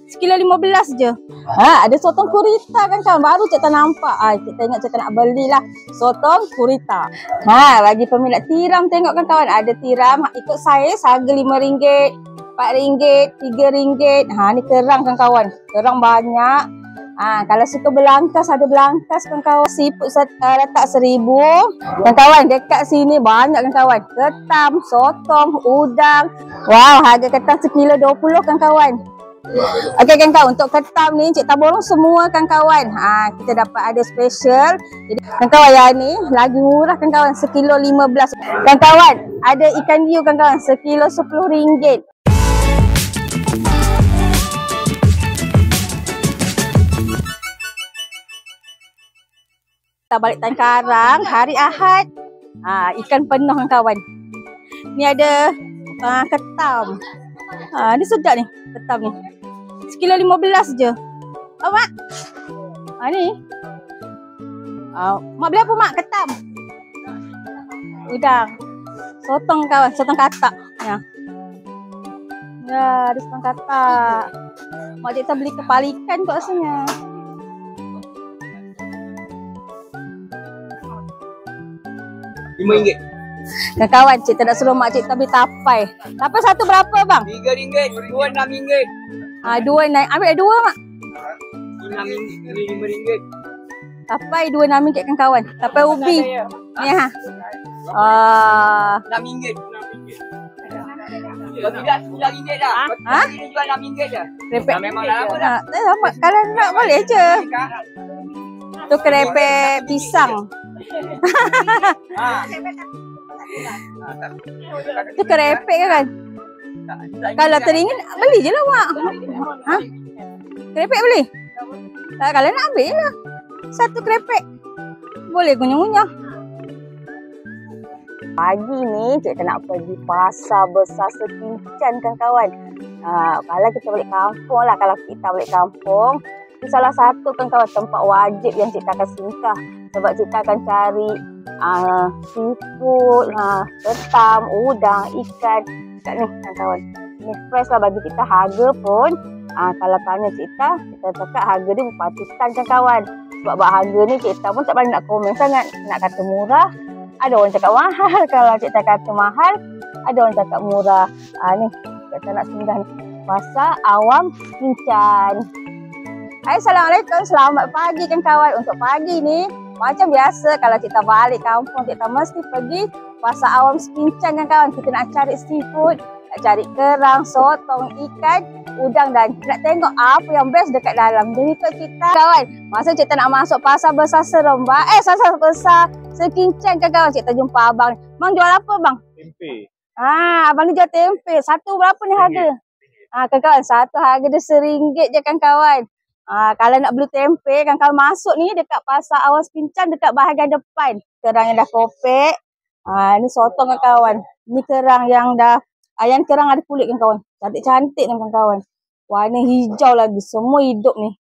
Sekilo 15 je. Ada sotong kurita kan kawan. Baru cik tak nampak. Cik tengok cik tak nak belilah sotong kurita. Bagi peminat tiram tengok kan kawan. Ada tiram ikut saiz harga RM5, RM4, RM3. Ni kerang kan kawan. Kerang banyak. Kalau suka belangkas, ada belangkas kan kawan. Siput letak RM1,000 kan kawan. Dekat sini banyak kan kawan. Ketam, sotong, udang. Wow, harga ketam sekilo 20 kan kawan. Okey kan kawan, untuk ketam ni cik tak borong semua kan kawan. Kita dapat ada special. Jadi kan kawan, yang ni lagi murah kan kawan, sekilo 15 kan kawan. Ada ikan hiu kan kawan, sekilo RM10. Kita balik Tan Karang hari Ahad. Ikan penuh kan kawan. Ni ada ketam. Ni sedap ni ketam ni. Sekilo 15 je. Mak? Ni. Mak beli apa mak? Ketam. Udang. Sotong kawan, sotong katak. Ya, ada sotong katak. Mak cik tak beli kepala ikan kot rasanya. RM5. Kan kawan, cik tak nak suruh mak cik tak beli tapai. Tapai satu berapa bang? RM3, dua RM6. Dua naik. Ambil dua mak. RM5. Tapai RM2.6 kan kawan. Tapai ubi. Ni RM6. Kalau tidak RM9 dah. Ini jual RM6 dah. Krepek memang lama dah. Kalau nak boleh je. Tu krepek pisang. Tu krepek kan? Kalau teringin beli je lah mak. Krepek beli? Kalau nak ambil lah. Satu krepek. Boleh gunyah-gunyah. Pagi ni cik nak pergi pasar besar Sekinchan kan kawan. Kalau kita balik kampung lah. Kalau kita balik kampung, itu salah satu kan kawan tempat wajib yang cik akan singgah. Sebab cik akan cari siput, ketam, udang, ikan. Kat ni kan kawan. Ni fresh lah bagi kita. Harga pun kalau tanya kita cakap harga dia berpatutan kan kawan. Sebab harga ni kita pun tak boleh nak komen sangat. Nak kata murah, ada orang cakap mahal. Kalau kita kata mahal, ada orang cakap murah. Ni kita nak singgah ni. Pasar Awam Sekinchan. Assalamualaikum, selamat pagi kan kawan. Untuk pagi ni macam biasa kalau kita balik kampung, kita mesti pergi Pasar Awam Sekinchan kan kawan. Kita nak cari seafood, nak cari kerang, sotong, ikan, udang dan nak tengok apa yang best dekat dalam. Jadi ikut kita kawan. Masa kita nak masuk pasar besar Seremban, pasar besar Sekinchan kan kawan, kita jumpa abang. Bang jual apa bang? Tempe. Abang ni jual tempe. Satu berapa ni harga? Kan kawan, satu harga dia RM1 je kan kawan. Kalau nak beli tempe kan kawan, masuk ni dekat Pasar Awam Sekinchan, dekat bahagian depan. Kerang yang dah kopek. Ni sotong kan kawan. Ni kerang yang dah yang kerang ada kulit kan kawan. Cantik-cantik kan kawan. Warna hijau lagi. Semua hidup ni.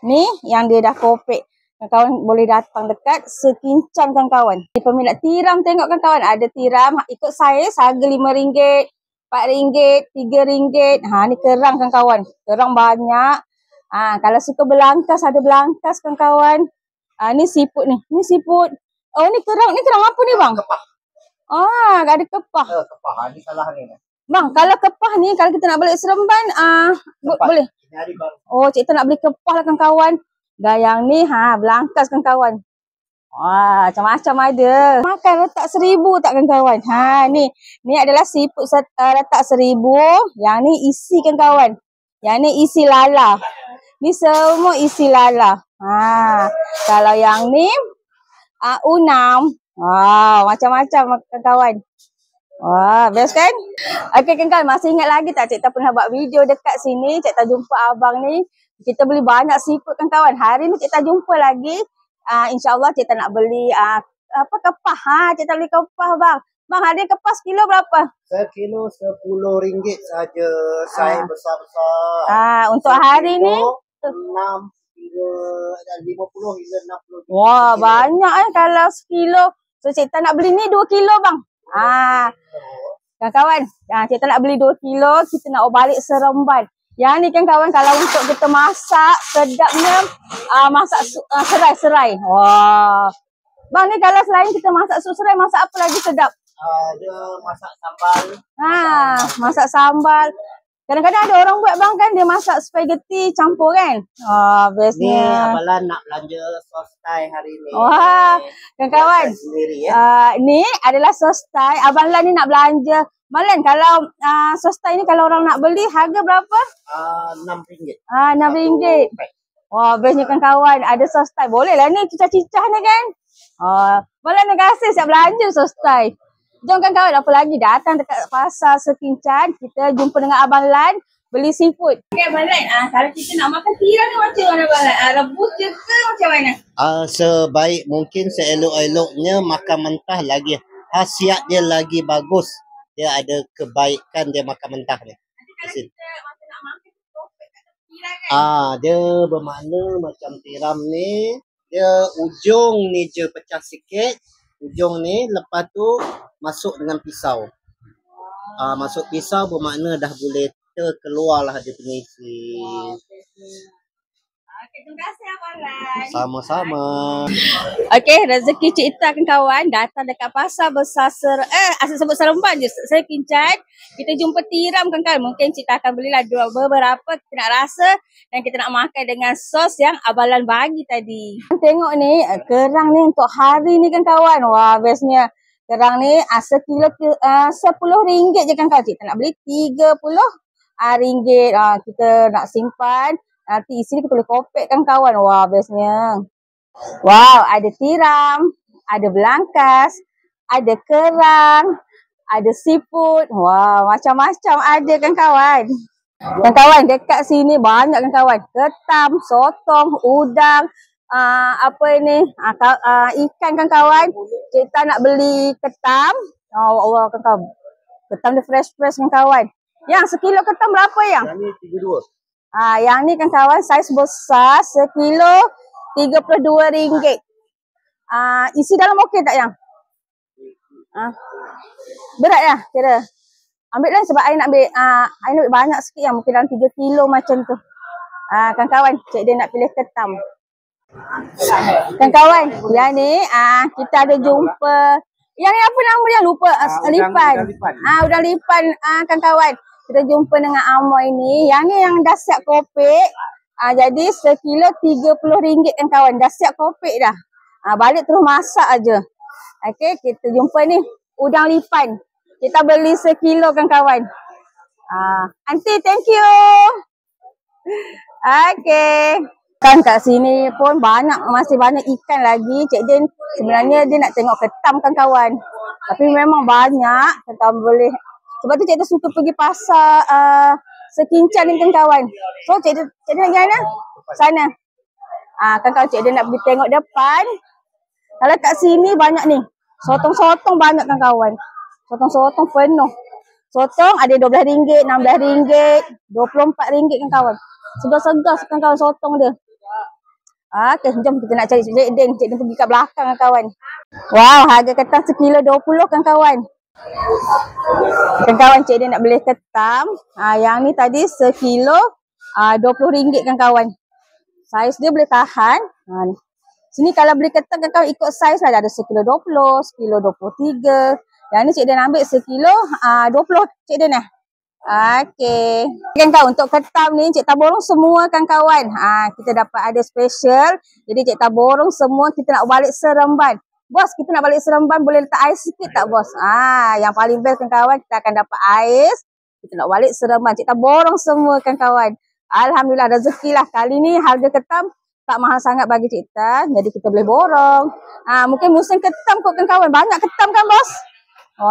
Ni yang dia dah kopek. Kawan boleh datang dekat Sekinchan kan kawan. Peminat tiram tengok kan kawan. Ada tiram ikut saiz harga RM5, RM4, RM3. Ni kerang kan kawan. Kerang banyak. Kalau suka belangkas, ada belangkas kan kawan. Ni siput ni. Ni siput. Oh ni kerang apa ni bang? Kepah. Ada kepah. Kepah. Ni salah ni. Bang, kalau kepah ni, kalau kita nak balik Seremban, boleh? Oh, cik nak beli kepah lah kan kawan. Dan yang ni, belangkas kan kawan. Macam-macam ada. Makan letak RM1,000 tak kan kawan? Ni adalah siput letak RM1,000. Yang ni isi kan kawan. Yang ni isi lala. Ni semua isi lala. Kalau yang ni, unam. Macam-macam kan kawan. Best kan? Okey kan kawan, masih ingat lagi tak cik tak pernah buat video dekat sini. Cik tak jumpa abang ni. Kita beli banyak siput kan kawan. Hari ni cik tak jumpa lagi. InsyaAllah cik tak nak beli kepah. Cik tak beli kepah bang. Bang, hari ni kepah sekilo berapa? Sekilo RM10 saja. Saiz besar-besar. Untuk hari ni 50 hingga 60. Wah, banyak kalau sekilo. So cik tak nak beli ni 2 kilo bang. Kawan-kawan, kita nak beli 2 kilo, kita nak balik Seremban. Yang ni kan kawan, kalau untuk kita masak sedapnya, masak serai-serai. Wah. Bang ni kalau selain kita masak sup serai, masak apa lagi sedap? Dia masak sambal. Masak sambal. Kadang-kadang ada orang buat bang kan, dia masak spaghetti campur kan. Bestnya. Ni abalan nak belanja sos Thai hari ni. Wah, kawan-kawan. Sendiri ya. Ni adalah sos Thai. Abang Lan ni nak belanja. Malan, kalau sos Thai ni kalau orang nak beli, harga berapa? RM6. RM6. Wah, bestnya kawan-kawan. Ada sos Thai. Boleh lah ni, cicah-cicah ni kan. Malan terima kasih siap belanja sos Thai. Jom kawan, apa lagi datang dekat pasar Sekincan, kita jumpa dengan Abang Lan beli seafood. Okay Abang Lan, kalau kita nak makan tiram ni macam mana Abang Lan? Rebus je ke macam mana? Sebaik mungkin, seelok-eloknya makan mentah lagi. Khasiat dia lagi bagus. Dia ada kebaikan dia makan mentah ni. Kalau kita macam nak makan topek kat tiram kan? Dia bermakna macam tiram ni, dia ujung ni je pecah sikit. Ujung ni, lepas tu masuk dengan pisau. Masuk pisau bermakna dah boleh terkeluar lah dia punya isi. Terima kasih Abang Lan. Sama-sama. Okey, rezeki Cik Ita kawan datang dekat pasar besar asal sebut Seremban je, Sekincan. Kita jumpa tiram kan. Mungkin Cik Ita akan belilah beberapa kita nak rasa dan kita nak makan dengan sos yang Abang Lan bagi tadi. Tengok ni, kerang ni untuk hari ni kan kawan. Wah, bestnya. Kerang ni sekilo RM10 je kan kawan. Cik Ita nak beli RM30. Kita nak simpan. Nanti isi ni kita boleh kopek kan kawan. Wah, bestnya. Wow, ada tiram, ada belangkas, ada kerang, ada seafood. Wah, macam-macam ada kan kawan. Kan kawan, dekat sini banyak kan kawan. Ketam, sotong, udang, ikan kan kawan. Kita nak beli ketam. Allah kan kawan. Ketam dia fresh-fresh kan kawan. Yang sekilo ketam berapa yang? Yang ni 32. Yang ni kan kawan, saiz besar, sekilo RM32. Isi dalam okey tak yang? Berat ya kira? Ambil lah sebab I nak ambil, banyak sikit yang mungkin dalam 3 kilo macam tu. Kan kawan, cik dia nak pilih ketam. Kan kawan, yang ni kita ada jumpa. Yang ni apa nama dia? Lupa. Lipan. Udang lipan kan kawan. Kita jumpa dengan Amoy ni. Yang ni yang dah siap kopek. Jadi sekilo RM30 kan kawan. Dah siap kopek dah. Balik terus masak aja. Okey, kita jumpa ni udang lipan. Kita beli sekilo kan kawan. Aunty, thank you. Okey. Kan kat sini pun masih banyak ikan lagi. Cik Din sebenarnya dia nak tengok ketam kan kawan. Tapi memang banyak. Kita boleh. Sebab tu Cik Din suka pergi pasar Sekincan ni kan kawan. So Cik Din nak pergi mana? Sana. Kan kawan, Cik Din nak pergi tengok depan. Kalau kat sini banyak ni. Sotong-sotong banyak kan kawan. Sotong-sotong penuh. Sotong ada RM12, RM16, RM24 kan kawan. Segar-segar kan kawan sotong dia. Okay, jom kita nak cari Cik Din. Cik Din pergi kat belakang kan kawan. Wow, harga ketam sekilo RM20 kan kawan. Kan kawan, Cik Din nak beli ketam. Yang ni tadi sekilo RM20 kan kawan. Saiz dia boleh tahan. Ni. Sini kalau beli ketam kan kawan ikut saiz lah. Ada sekilo RM20, sekilo RM23. Yang ni Cik Din ambil sekilo RM20 Cik Din . Okey. Kan kawan, untuk ketam ni Cik Taborong semua kan kawan. Kita dapat ada special. Jadi Cik Taborong semua kita nak balik Seremban. Bos, kita nak balik Seremban boleh letak ais sikit tak bos? Yang paling best kan kawan, kita akan dapat ais. Kita nak balik Seremban. Cik Taborong semua kan kawan. Alhamdulillah rezeki lah. Kali ni harga ketam tak mahal sangat bagi Cik Ta. Jadi kita boleh borong. Mungkin musim ketam kot kan kawan. Banyak ketam kan bos?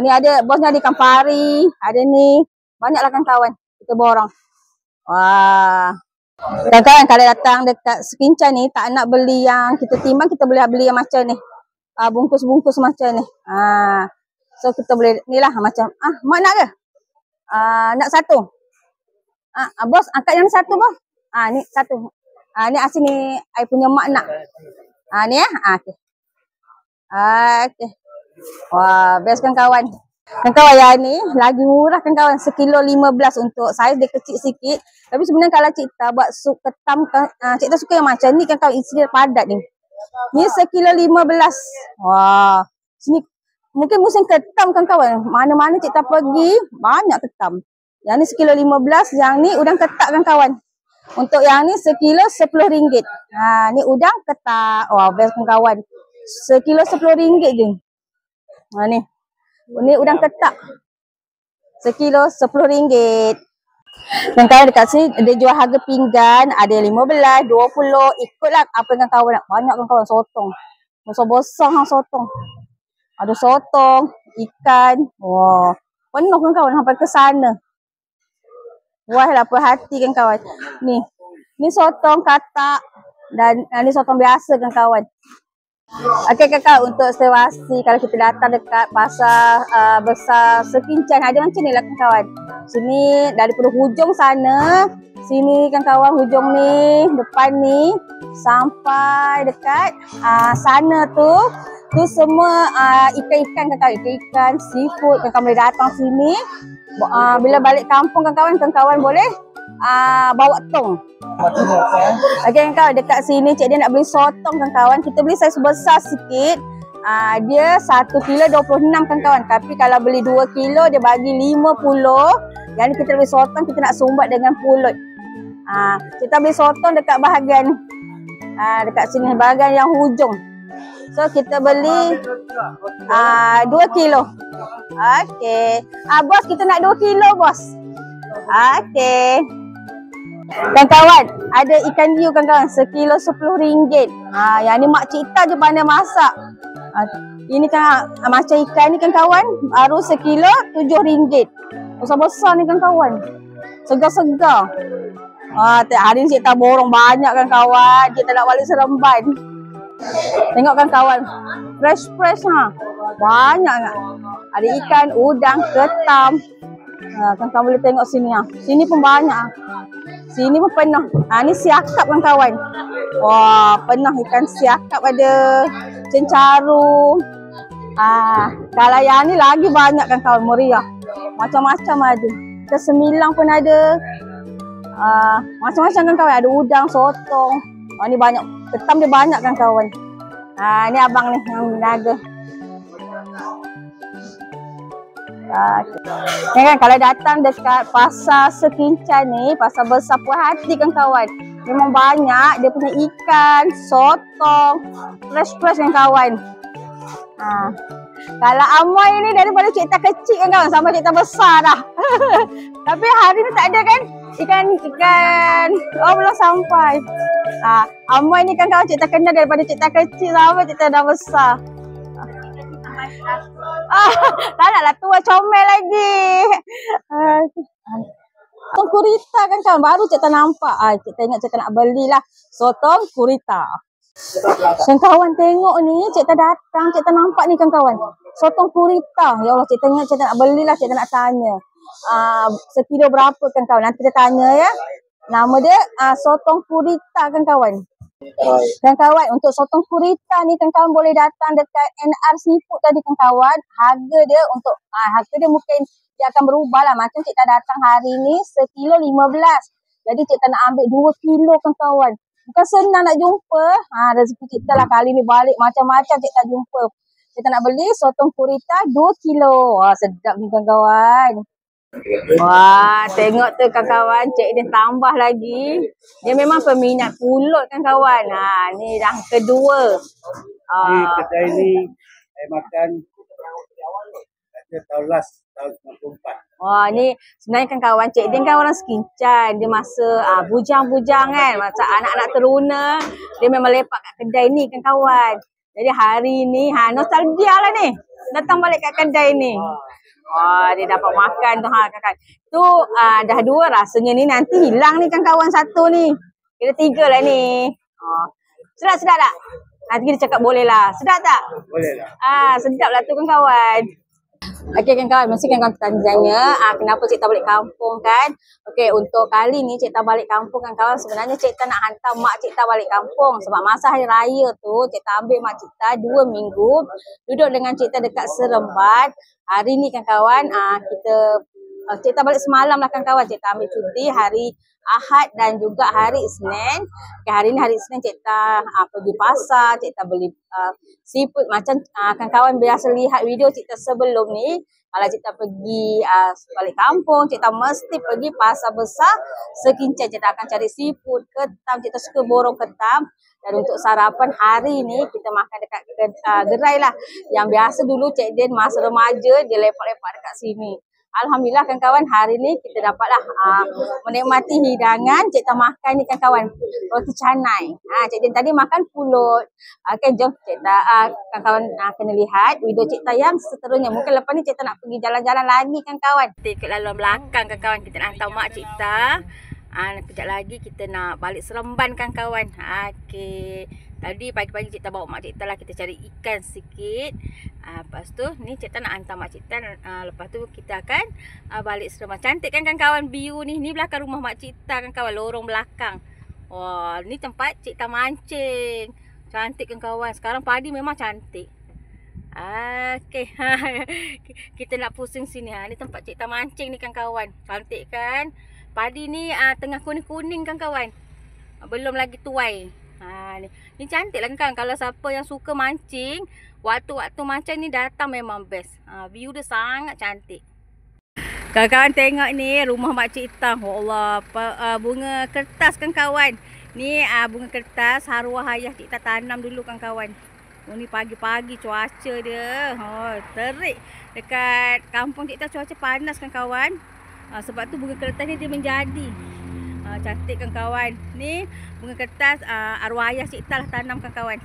Ni ada, bos ni ada ikan pari. Ada ni. Banyaklah kan kawan. Kita borong. Wah. Kawan-kawan kalau datang dekat Sekincan ni tak nak beli yang kita timbang, kita boleh beli yang macam ni. Bungkus-bungkus macam ni. So kita boleh ni lah macam mak nak ke? Nak satu. Bos angkat yang satu bos. Ni satu. Ni asin ni I punya mak nak. Ni okey. Okey. Wah, best kan kawan. Kawan-kawan yang ni lagi murah kawan, sekilo 15 untuk saiz dia kecil sikit. Tapi sebenarnya kalau Cik Ta buat sup ketam, Cik Ta suka yang macam ni kawan, isi dia padat ni. Ni sekilo 15. Wah, sini mungkin musim ketam kawan. Mana-mana Cik Ta pergi banyak ketam. Yang ni sekilo 15, yang ni udang ketak kawan. Untuk yang ni sekilo RM10. Ni udang ketak. Wah, best kawan. Sekilo RM10 je. Ni. Ni udang ketak. Sekilo RM10. Dan kawan dekat sini dia jual harga pinggan. Ada 15, 20. Ikutlah apa yang kawan nak. Banyak kawan sotong. Besar-besar sotong. Ada sotong, ikan. Wah, penuh kawan sampai ke sana. Wah lah perhati kawan. Ni sotong katak. Dan ni sotong biasa kawan. Okey kakak, untuk situasi kalau kita datang dekat pasar besar Sekincang ada macam ni lah kawan. Sini daripada hujung sana, sini kawan hujung ni, depan ni sampai dekat sana tu semua ikan-ikan kawan, ikan-ikan, seafood kawan boleh datang sini. Bila balik kampung kawan boleh bawa tong. Okey kawan, dekat sini cik dia nak beli sotong kawan. Kita beli saiz besar sikit. Dia 1 kilo 26 kawan. Tapi kalau beli 2 kilo dia bagi 50. Yang ni kita beli sotong, kita nak sumbat dengan pulut. Kita beli sotong dekat bahagian dekat sini, bahagian yang hujung. So kita beli 2 kilo. Okey. Bos, kita nak 2 kilo bos. Okey. Kawan, ada ikan hiu kawan, sekilo RM10. Yang ni mak Cik Ta je pandai masak. Ini kan macam ikan ni kawan, baru sekilo RM7. Besar-besar ni kawan. Segar-segar. Hari ni Cik Ta borong banyak kawan. Cik Ta nak balik Seremban. Tengok kawan, fresh banyak kan. Ada ikan, udang, ketam. Kawan boleh tengok sini Sini pun banyak. Sini pun penuh. Ni siakap kawan. Wah, penuh ikan siakap ada. Cencaru. Kalau yang ni lagi banyak kawan, meriah. Macam-macam ada. Kesemilang pun ada. Macam-macam kawan. Ada udang, sotong. Ni banyak. Ketam dia banyak kawan. Ni abang ni yang berniaga. Kan kalau datang dekat pasar Sekincang ni, pasar besar Puas Hati kawan. Memang banyak dia punya ikan, sotong, fresh kawan. Kalau Amoy ni daripada Cik Ta kecil kawan sampai Cik Ta besar dah. Tapi hari ni tak ada kan ikan. Belum sampai. Amoy ni kawan Cik Ta kenal daripada Cik Ta kecil sampai Cik Ta dah besar. Tak naklah tua comel lagi. Sotong kurita kawan, baru Cik Ta nampak. Cik Ta ingat Cik Ta nak belilah sotong kurita. Kawan tengok ni, Cik Ta datang, Cik Ta nampak ni kawan. Sotong kurita. Ya Allah, Cik Ta ingat Cik Ta nak belilah, Cik Ta nak tanya. Sekilo berapa kawan? Nanti kita tanya ya. Nama dia sotong kurita kawan. Kawan, untuk sotong kurita ni kawan boleh datang dekat NR Seafood tadi kawan. Harga dia untuk harga dia mungkin dia akan berubah lah. Macam Cik Ta datang hari ni sekilo 15. Jadi Cik Ta nak ambil 2 kilo kawan. Bukan senang nak jumpa. Rezeki Cik Ta lah kali ni balik macam-macam Cik Ta jumpa. Cik Ta nak beli sotong kurita 2 kilo. Wah, sedap ni kawan. Wah, tengok tu kawan, Cik dia tambah lagi. Dia memang peminat pulut kawan. Ni dah kedua. Ni kedai ni saya makan tahun last, tahun 94. Wah, ni sebenarnya kawan, Cik dia orang Sekincang. Dia masa bujang-bujang kan, masa anak-anak teruna, dia memang lepak kat kedai ni kawan. Jadi hari ni nostalgia lah ni. Datang balik kat kedai ni. Dia dapat makan tu kawan. Tu dah 2 rasanya ni, nanti hilang ni kawan satu ni. Kira 3 lah ni. Sedap tak? Nanti kita cakap boleh lah. Sedap tak? Boleh lah. Sedap lah tu kawan. Okey kawan-kawan, mesti kawan-kawan tanya kenapa Cik Tak balik kampung kan? Okey, untuk kali ni Cik Tak balik kampung kawan-kawan, sebenarnya Cik Tak nak hantar mak Cik Tak balik kampung sebab masa hari raya tu Cik Tak ambil mak Cik Tak 2 minggu duduk dengan Cik Tak dekat Seremban. Hari ni kawan-kawan Cik Tak balik semalam lah kawan-kawan. Cik Tak ambil cuti hari Ahad dan juga hari Isnin. Okay, hari ni hari Isnin Cik Tak pergi pasar, Cik Tak beli seafood macam kawan-kawan biasa lihat video Cik Tak sebelum ni. Kalau Cik Tak pergi balik kampung, Cik Tak mesti pergi pasar besar Sekincai. Cik Tak akan cari seafood, ketam. Cik Tak suka borong ketam. Dan untuk sarapan hari ni kita makan dekat gerai lah. Yang biasa dulu Cik Din masa remaja dia lepak-lepak dekat sini. Alhamdulillah kawan-kawan, hari ni kita dapatlah menikmati hidangan Cik Tak makan ni kawan-kawan, roti canai. Cik Din tadi makan pulut. Kan jom Cik Tak kawan-kawan kena lihat video Cik Tak yang seterusnya. Mungkin lepas ni Cik Tak nak pergi jalan-jalan lagi kawan-kawan. Kita ikut laluan belakang kawan-kawan, kita nak hantar mak Cik Tak. Kejap lagi kita nak balik Seremban kawan-kawan. Okey. Tadi pagi-pagi Cik Tak bawa mak Cik Tak lah, kita cari ikan sikit. Lepas tu ni Cik Tak nak hantar mak Cik Tak. Lepas tu kita akan balik Seremban. Cantik kan kawan-kawan view ni. Ni belakang rumah mak Cik Tak kawan-kawan, lorong belakang. Wah, ni tempat Cik Tak mancing. Cantik kan kawan. Sekarang padi memang cantik. Okey. Kita nak pusing sini. Ni tempat Cik Tak mancing ni kawan-kawan. Cantik kan? Padi ni tengah kuning-kuning kan kawan. Belum lagi tuai. Ni cantik lah kan. Kalau siapa yang suka mancing, waktu-waktu macam ni datang memang best. View dia sangat cantik. Kawan-kawan tengok ni rumah mak Cik Tak. Allah, bunga kertas kan kawan. Ni bunga kertas arwah ayah Cik Tak tanam dulu kan kawan. Ni pagi-pagi cuaca dia. Terik. Dekat kampung Cik Tak cuaca panas kan kawan. Sebab tu bunga kertas ni dia menjadi. Cantik kan kawan. Ni bunga kertas arwah ayah Cik Tak lah tanam kan kawan.